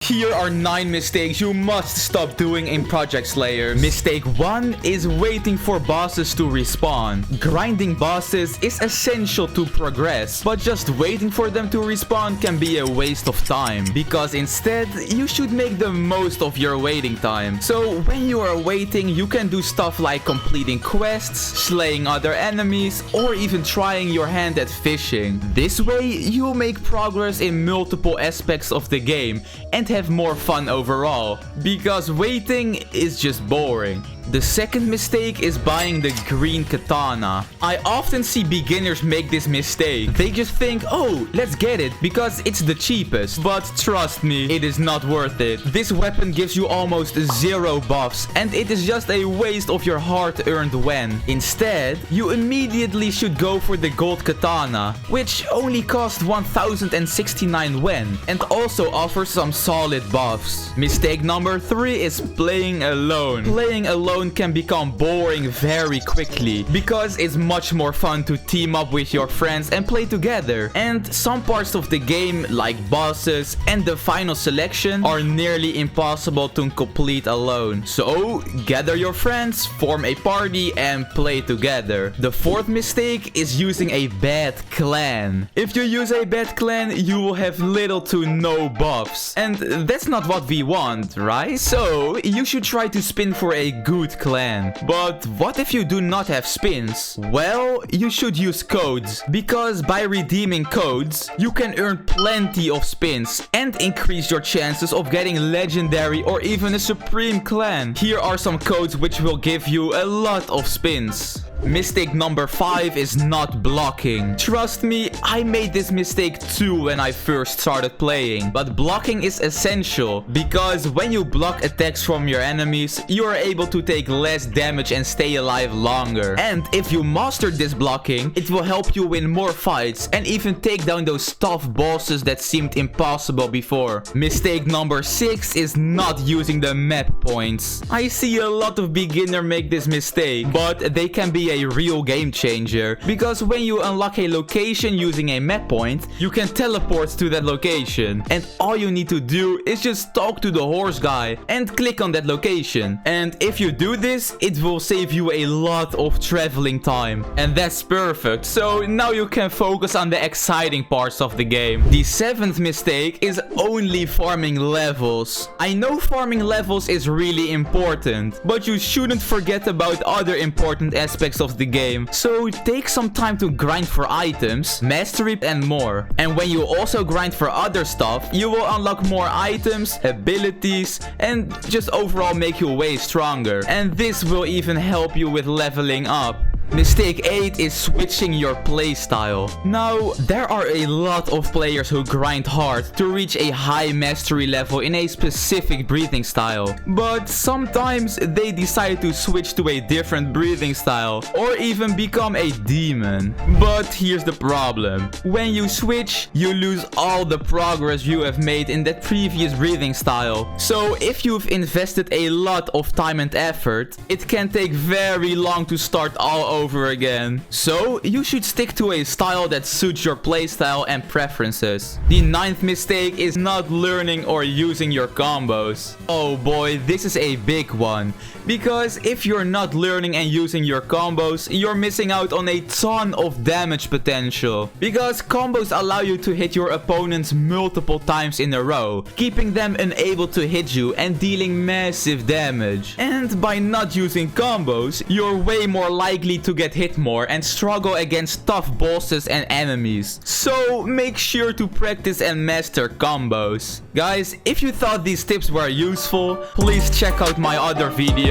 here are 9 mistakes you must stop doing in Project Slayer. Mistake 1 is waiting for bosses to respawn. Grinding bosses is essential to progress, but just waiting for them to respawn can be a waste of time, because instead you should make the most of your waiting time. So when you are waiting, you can do stuff like completing quests, slaying other enemies, or even trying your hand at fishing. This way you'll make progress in multiple aspects of the game and have more fun overall, because waiting is just boring. The second mistake is buying the green katana. I often see beginners make this mistake. They just think, oh, let's get it because it's the cheapest. But trust me, it is not worth it. This weapon gives you almost 0 buffs and it is just a waste of your hard-earned wen. Instead, you immediately should go for the gold katana, which only costs 1069 wen and also offers some solid buffs. Mistake number 3 is playing alone. Playing alone can become boring very quickly because it's much more fun to team up with your friends and play together. And some parts of the game, like bosses and the final selection, are nearly impossible to complete alone. So gather your friends, form a party and play together. The fourth mistake is using a bad clan. If you use a bad clan, you will have little to no buffs, and that's not what we want, right? So you should try to spin for a good clan. But what if you do not have spins? Well, you should use codes, because by redeeming codes, you can earn plenty of spins and increase your chances of getting legendary or even a supreme clan. Here are some codes which will give you a lot of spins. Mistake number 5 is not blocking. Trust me, I made this mistake too when I first started playing. But blocking is essential, because when you block attacks from your enemies, you are able to take less damage and stay alive longer. And if you master this blocking, it will help you win more fights and even take down those tough bosses that seemed impossible before. Mistake number 6 is not using the map points. I see a lot of beginners make this mistake, but they can be a real game changer, because when you unlock a location using a map point, you can teleport to that location, and all you need to do is just talk to the horse guy and click on that location. And if you do this, it will save you a lot of traveling time, and that's perfect. So now you can focus on the exciting parts of the game. The 7th mistake is only farming levels. I know farming levels is really important, but you shouldn't forget about other important aspects of the game. So take some time to grind for items, mastery and more. And when you also grind for other stuff, you will unlock more items, abilities, and just overall make you way stronger. And this will even help you with leveling up. Mistake 8 is switching your playstyle. Now, there are a lot of players who grind hard to reach a high mastery level in a specific breathing style. But sometimes they decide to switch to a different breathing style or even become a demon. But here's the problem. When you switch, you lose all the progress you have made in that previous breathing style. So if you've invested a lot of time and effort, it can take very long to start all over again. So you should stick to a style that suits your playstyle and preferences. The 9th mistake is not learning or using your combos. Oh boy, this is a big one. Because if you're not learning and using your combos, you're missing out on a ton of damage potential. Because combos allow you to hit your opponents multiple times in a row, keeping them unable to hit you and dealing massive damage. And by not using combos, you're way more likely to get hit more and struggle against tough bosses and enemies. So make sure to practice and master combos. Guys, if you thought these tips were useful, please check out my other videos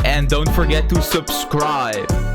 and don't forget to subscribe.